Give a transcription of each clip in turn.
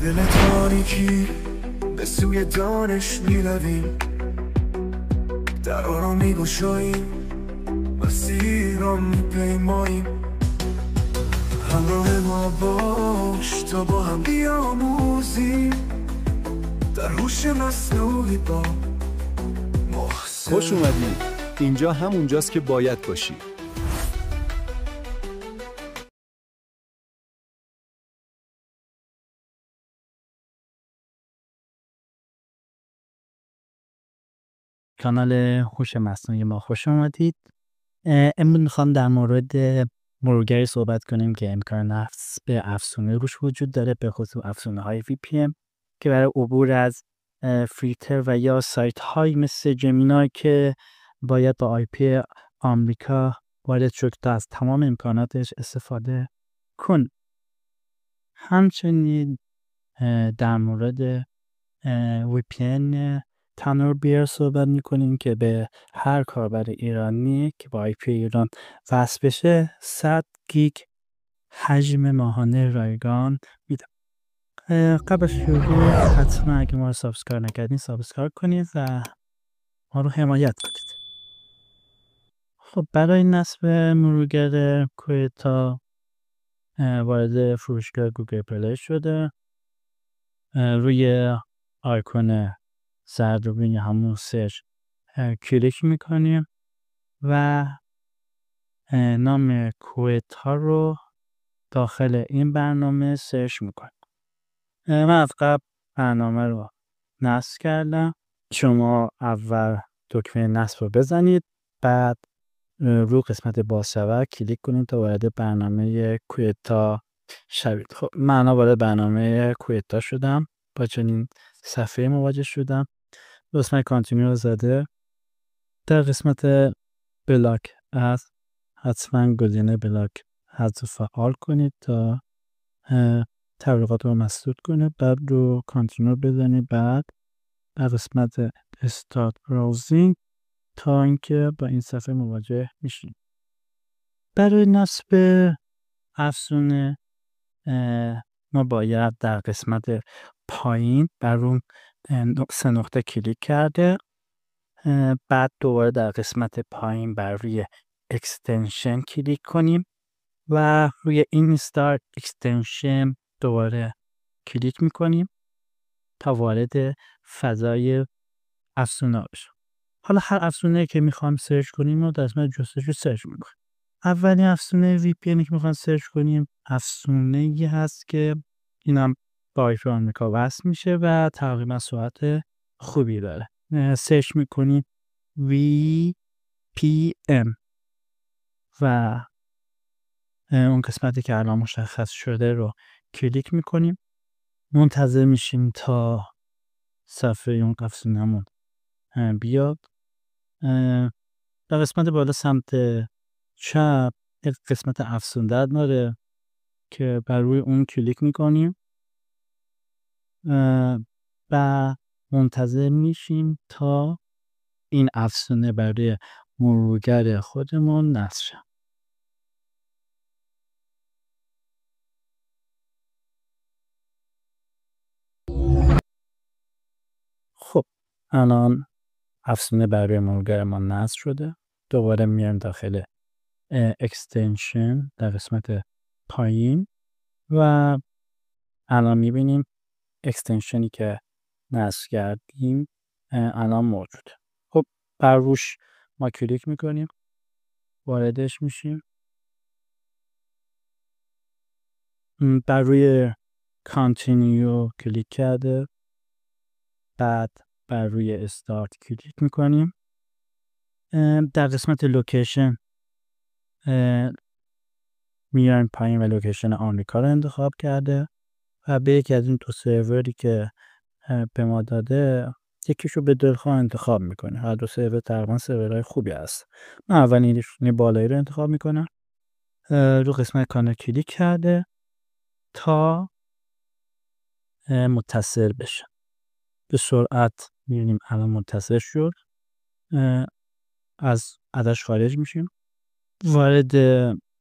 دل تاریکی به سوی دانش میرویم، درها را میگشاییم، مسیر را میپیماییم. همراه ما باش تا با هم بیاموزیم، در هوش مصنوعی با محسن. خوش اومدی. اینجا همونجاست که باید باشی. کانال هوش مصنوعی ما خوش آمدید. امروز میخوام در مورد مرورگری صحبت کنیم که امکان نصب افزونه روش وجود داره، به خصوص افزونه های VPN که برای عبور از فیلتر و یا سایت های مثل جمینای که باید با IP آمریکا وارد شد تا از تمام امکاناتش استفاده کن. همچنین در مورد VPN تنور بیر صحبت میکنیم که به هر کاربر ایرانی که با IP ایران وصل بشه 100 گیگ حجم ماهانه رایگان میده. قبل از شروع حتما اگه ما رو سابسکرایب نکردین سابسکرایب کنید و ما رو حمایت کنید. خب برای نصب مرورگر کویتا وارد فروشگاه گوگل پلی شده، روی آیکون زرد رو بینی همون سرچ کلیک میکنیم و نام کویتا رو داخل این برنامه سرچ میکنیم. من از قبل برنامه رو نصب کردم. شما اول دکمه نصب رو بزنید، بعد رو قسمت بازشبک کلیک کنید تا وارد برنامه کویتا شوید. خب من وارد برنامه کویتا شدم، با چنین صفحه مواجه شدم. قسمت کانتینیو زده، در قسمت بلاک از حتما گزینه بلاک حذف فعال کنید تا تبلیغات رو مسدود کنه. بعد رو کانتینیو بزنید، بعد در قسمت استارت براوزینگ تا اینکه با این صفحه مواجه میشیم. برای نصب افزونه ما باید در قسمت پایین بر اون 3 نقطه کلیک کرده، بعد دوباره در قسمت پایین بر روی اکستنشن کلیک کنیم و روی اینستال اکستنشن دوباره کلیک میکنیم تا وارد فضای افزونه بشیم. حالا هر افزونه که میخوام سرچ کنیم رو در قسمت جستجو سرچ میکنیم. اولین افزونه VPN که میخوام سرچ کنیم افزونه ای هست که اینم با IP آمریکا وصل میشه و تقریبا سرعت خوبی داره. سرچ میکنیم VPN و اون قسمتی که الان مشخص شده رو کلیک میکنیم. منتظر میشیم تا صفحه اون افزونه‌مون بیاد. در قسمت بالا سمت چپ یک قسمت افزونده داره که بر روی اون کلیک میکنیم و منتظر میشیم تا این افزونه برای مرورگر خودمون نصب شه. خب الان افزونه برای مرورگر ما نصب شده. دوباره میایم داخل اکستنشن در قسمت پایین و الان میبینیم اکستنشنی که نصب کردیم الان موجوده. خب بر روش ما کلیک میکنیم، واردش میشیم، بر روی کانتینیو کلیک کرده، بعد بر روی استارت کلیک میکنیم. در قسمت لوکیشن میایم پایین و لوکیشن آمریکا رو انتخاب کرده و به یکی از این 2 سروری که به ما داده یکیشو به دلخواه انتخاب میکنه. هر 2 سرور تقریبا سرورهای خوبی هست. من اولینش بالایی رو انتخاب میکنم. رو قسمت کانال کلیک کرده تا متصل بشه. به سرعت میبینیم الان متصل شد. از ازش خارج میشیم، وارد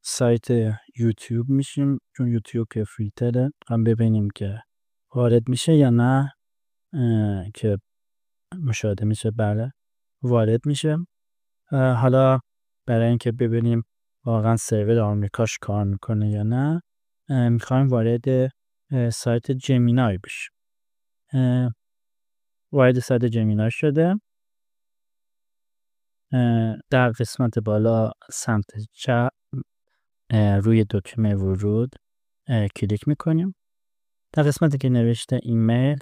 سایت یوتیوب میشیم، چون یوتیوب که فیلتره هم ببینیم که وارد میشه یا نه که مشاهده میشه. بله وارد میشه. حالا برای اینکه ببینیم واقعا سرور آمریکاش کار میکنه یا نه میخوایم وارد سایت جمینای بشیم. وارد سایت جمینای شده. در قسمت بالا سمت چپ روی دکمه ورود کلیک میکنیم. در قسمتی که نوشته ایمیل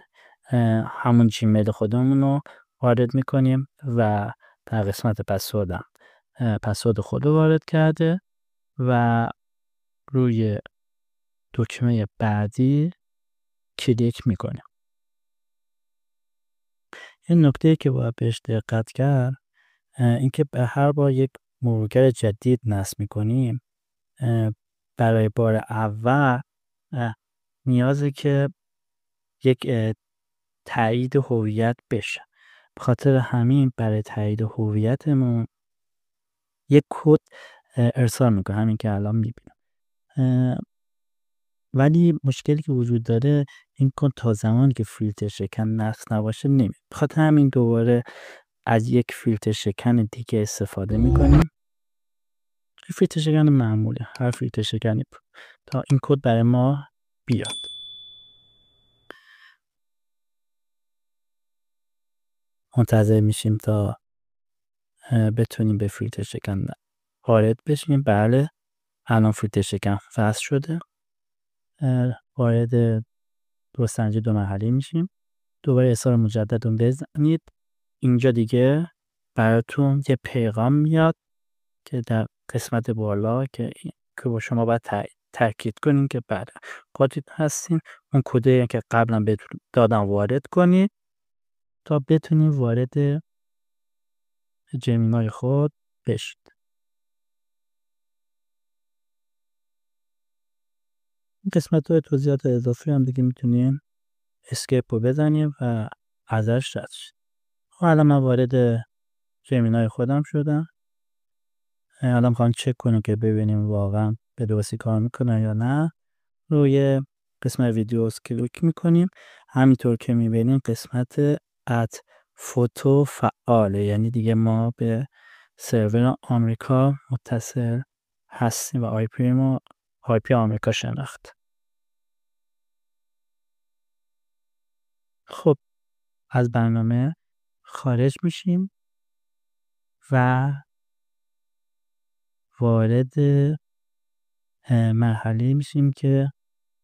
همون جیمیل خودمون رو وارد میکنیم و در قسمت پسورد خود رو وارد کرده و روی دکمه بعدی کلیک میکنیم. این نکته که باید بهش دقت کرد اینکه به هر بار یک مرورگر جدید نصب میکنیم برای بار اول نیازه که یک تایید هویت بشه. به خاطر همین برای تایید هویتمون یک کد ارسال میکنه، همین که الان میبینم. ولی مشکلی که وجود داره این کد تا زمانی که فیلتر شکن نصب نباشه نمیاد. به خاطر همین دوباره از یک فیلتر شکن دیگه استفاده میکنیم. فیلتر شکن معمولی، هر فیلتر شکنی تا این کد برای ما بیاد. منتظر میشیم تا بتونیم به فیلتر شکن وارد بشیم. بله الان فیلتر شکن وصل شده. وارد درست‌سنجی 2 مرحله میشیم. دوباره اصرار مجدد رو بزنید. اینجا دیگه براتون یه پیغام میاد که در قسمت بالا که با شما باید تاکید کنین که بعد قاطی هستین. اون کدی که قبلا بهتون دادم وارد کنید تا بتونید وارد جمینای خود بشید. این قسمت های توضیحات اضافی هم دیگه میتونین اسکیپ رو بزنیم و ازش رد شید. الان من وارد جمینای خودم شدم. الان میخوام چک کنیم که ببینیم واقعا به درستی کار میکنه یا نه. روی قسمت ویدیوز کلیک میکنیم. همینطور که میبینیم قسمت اد فوتو فعاله، یعنی دیگه ما به سرور آمریکا متصل هستیم و آی پی آمریکا شناخت. خب از برنامه خارج میشیم و وارد مرحله میشیم که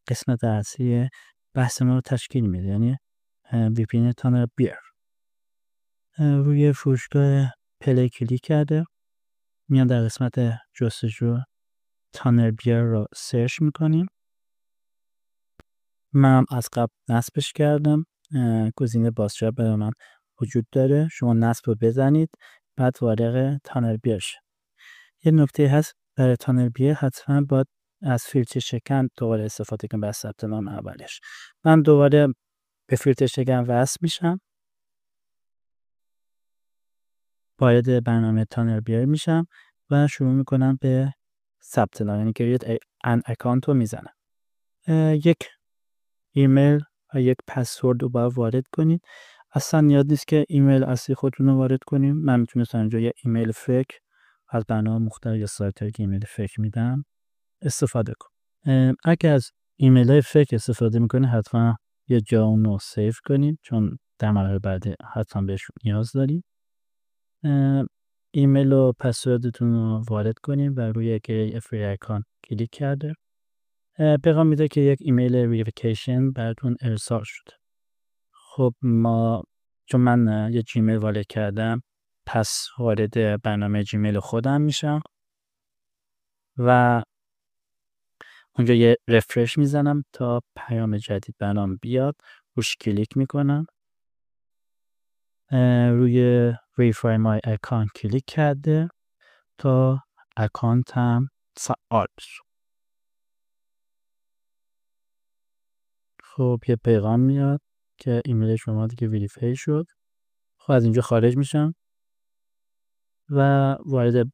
قسمت اصلی بحث ما رو تشکیل میده، یعنی VPN تانر بیر. روی فروشگاه پلی کلیک کرده، میان در قسمت جستجو تانر بیر رو سرچ میکنیم. من از قبل نصبش کردم. گزینه بازجا برای من وجود داره. شما نصب رو بزنید بعد وارد تانر بیر شد. یه نکته هست برای تانر بیر حتما باید از فیلتر شکن دوباره استفاده کنم برای ثبت نام اولش. من دوباره به فیلتر شکن وصل میشم. وارد برنامه تانر بیر میشم و شروع میکنم به ثبت نام، یعنی کریت ان اکانت رو میزنم. یک ایمیل و یک پسورد رو باید وارد کنید. اصلا نیاز نیست که ایمیل اصلی خودتون رو وارد کنیم. من میتونستم اینجا یه ایمیل فیک از برنامه مختلف یا سایت هایی که ایمیل فیک میدم استفاده کن. اگر از ایمیل های فیک استفاده میکنید حتما یه جا اون رو سیو کنید، چون در مرحله بعد حتما بهش نیاز دارید. ایمیل و پسوردتون رو وارد کنید و روی کریت فری اکانت کلیک کرده. پیغام میده که یک ایمیل وریفیکیشن براتون ارسال شده. خب چون من یه جیمیل وارد کردم پس وارد برنامه جیمیل خودم میشم و اونجا یه رفرش میزنم تا پیام جدید برام بیاد. روش کلیک میکنم. روی Verify My Account کلیک کرده تا اکانتم فعال بشه. خب یه پیغام میاد که ایمیل شما دیگه وریفای شد. خب از اینجا خارج میشم و وارد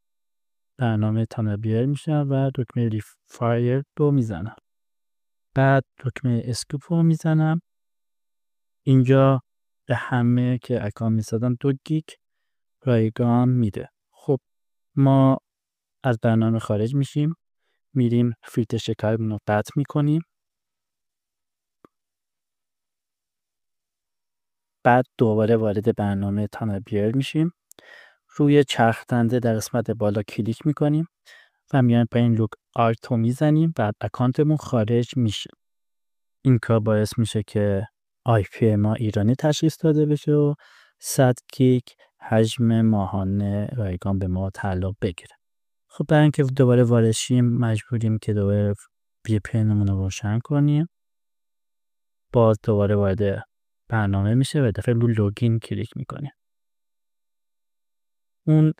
برنامه تانر بیر میشم و دکمه ریفایر رو میزنم. بعد دکمه اسکوپ رو میزنم اینجا به همه که اکانت میسازن 2 گیگ رایگان میده. خب ما از برنامه خارج میشیم، میریم فیلتر شکایتمون رو قطع میکنیم، بعد دوباره وارد برنامه تانر بیار میشیم، روی چرخدنده در قسمت بالا کلیک میکنیم و میایم پایین لوگ آرت رو میزنیم، بعد اکانتمون خارج میشه. این کار باعث میشه که IP ما ایرانی تشخیص داده بشه و 100 گیگ حجم ماهانه رایگان به ما تعلق بگیره. خب برای اینکه دوباره وارد شیم مجبوریم که دوباره VPN مون رو روشن کنیم، باز دوباره وارد برنامه میشه و دفعه رو لوگین کلیک میکنیم. اون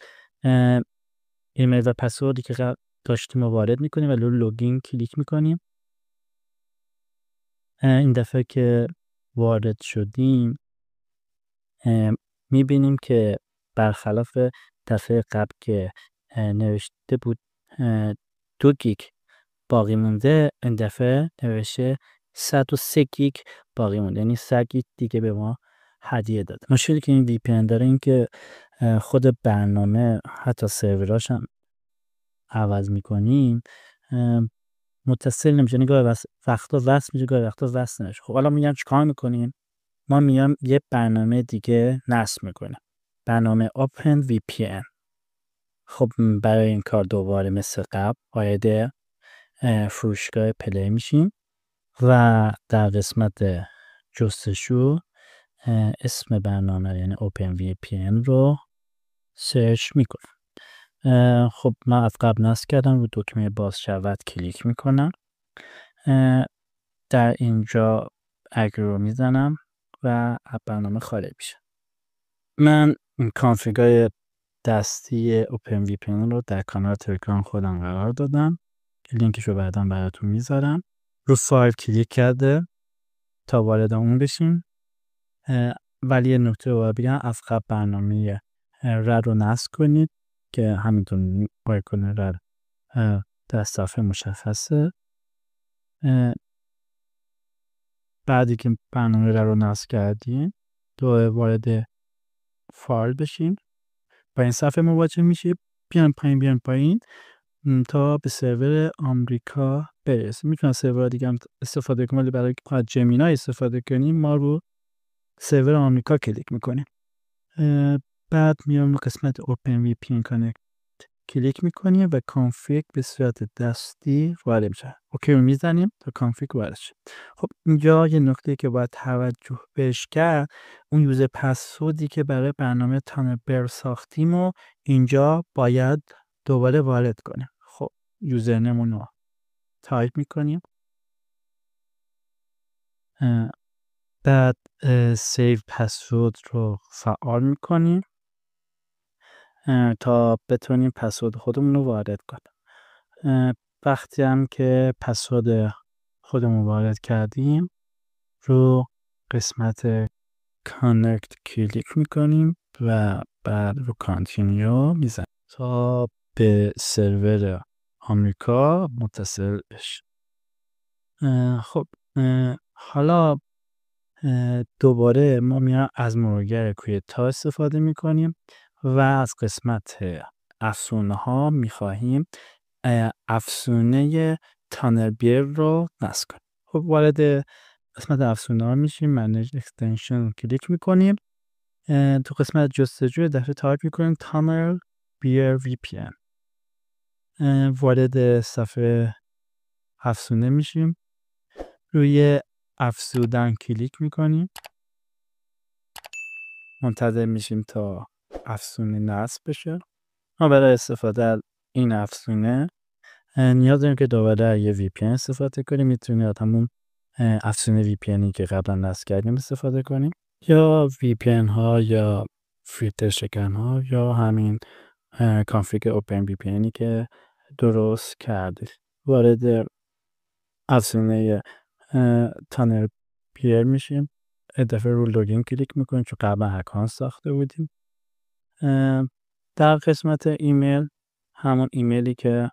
ایمیل و پسوردی که داشتیم رو وارد میکنیم و رو لوگین کلیک میکنیم. این دفعه که وارد شدیم میبینیم که برخلاف دفعه قبل که نوشته بود 2 گیگ باقی مونده، این دفعه نوشته 103 گیگ باقی مونده، یعنی 100 گیگ دیگه به ما هدیه داده. مشکلی که این VPN داره این که خود برنامه حتی سروراش هم عوض میکنیم متصل نمیشه، یعنی گاهی وقتا وصل میشه گاهی وقتا وصل نمیشه. خب حالا میگم چیکار میکنیم؟ ما میام یه برنامه دیگه نصب میکنیم، برنامه OpenVPN. خب برای این کار دوباره مثل قبل وارد فروشگاه پلی میشیم و در قسمت جستجو اسم برنامه یعنی OpenVPN رو سرچ میکنم. خب من از قبل نصب کردم، رو دکمه باز شود کلیک میکنم، در اینجا اگری رو میزنم و از برنامه خارج میشه. من کانفیگای دستی OpenVPN رو در کانال تلگرام خودم قرار دادم، لینکش رو بعدا براتون میذارم. رو فایل کلیک کرده تا وارد اون بشیم، ولی یه نکته رو بگم، از قبل برنامه رد رو نصب کنید که همینطور آیکون رد در صفحه مشخصه. بعدی که برنامه رد رو نصب کردیم دوباره وارد فایل بشیم، با این صفحه مواجه میشه، بیان پایین تا به سرور آمریکا برسیم. میتونم سرور دیگه هم استفاده کنیم، ولی برای که جمینا استفاده کنیم ما رو سرور آمریکا کلیک میکنیم. بعد میام رو قسمت OpenVPN Connect کلیک میکنیم و کانفیگ به صورت دستی وارد میشه. اوکی رو میزنیم تا کانفیگ وارد شه. خب اینجا یه نکته که باید توجه بهش کرد، اون یوزر پسوردی که برای برنامه تانربیر ساختیم و اینجا باید دوباره وارد کنیم. خب یوزرنمون رو تایپ میکنیم، بعد سیو پسورد رو فعال میکنیم تا بتونیم پسورد خودمون رو وارد کنیم. وقتی هم که پسورد خودمون وارد کردیم رو قسمت کانکت کلیک میکنیم و بعد رو کانتینیو میزنیم تا به سرور آمریکا متصل بشه. خب حالا دوباره ما میایم از مرورگر کویتا استفاده میکنیم و از قسمت افزونه ها میخواهیم افزونه تانربیر رو نصب کنیم. خب وارد قسمت افزونه ها میشیم، منیج اکستنشن کلیک میکنیم، تو قسمت جستجو دفعه تایپ میکنیم تانربیر VPN، وارد صفحه افزونه میشیم، روی افزودن کلیک میکنیم، منتظر میشیم تا افزونه نصب بشه. ما برای استفاده از این افزونه نیاز داریم که دوباره یه VPN استفاده کنیم. میتونیم از همون افزونه VPNی که قبلا نصب کردیم استفاده کنیم، یا VPN ها یا فیلتر شکن ها یا همین کانفیگ OpenVPNی که درست کردید. وارد افزونه تانربیر میشیم، دفعه رو لوگین کلیک میکنیم چون قبلا اکانت ساخته بودیم. در قسمت ایمیل همون ایمیلی که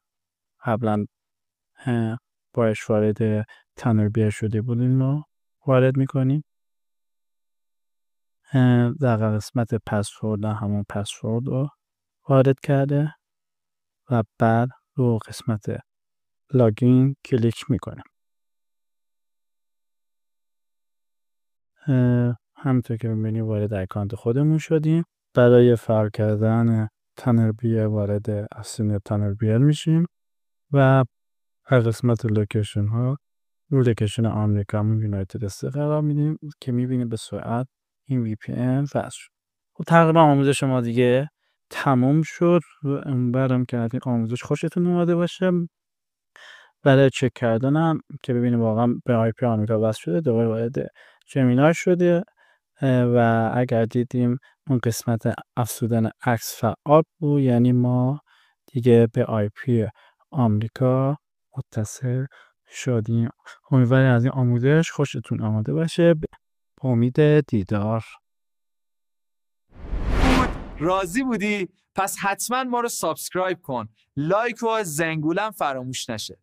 قبلا باش وارد تانربیر شده بودیم رو وارد میکنیم. در قسمت پسورد همون پسورد رو وارد کرده و بعد رو قسمت لاگین کلیک میکنیم. همونطور که میبینیم وارد اکانت خودمون شدیم. برای فرق کردن تانر بیر وارد افسین تانر بیر میشیم و هر قسمت لوکیشن ها رو لوکیشن آمریکا یونایتد استیتس قرار میدیم که میبینیم به سرعت این وی پی ان وصل شد. خب تقریبا آموزش ما دیگه تموم شد و امیدوارم که از این آموزش خوشتون اومده باشه. برای چک کردنم که ببینیم واقعا به آی پی آمریکا وصل شده دوباره وارد جمینای شده و اگر دیدیم اون قسمت افزودن عکس فعال بود، یعنی ما دیگه به آی پی آمریکا متصل شدیم. امیدوارم از این آموزش خوشتون آمده باشه. به امید دیدار. راضی بودی؟ پس حتما ما رو سابسکرایب کن، لایک و زنگولم فراموش نشه.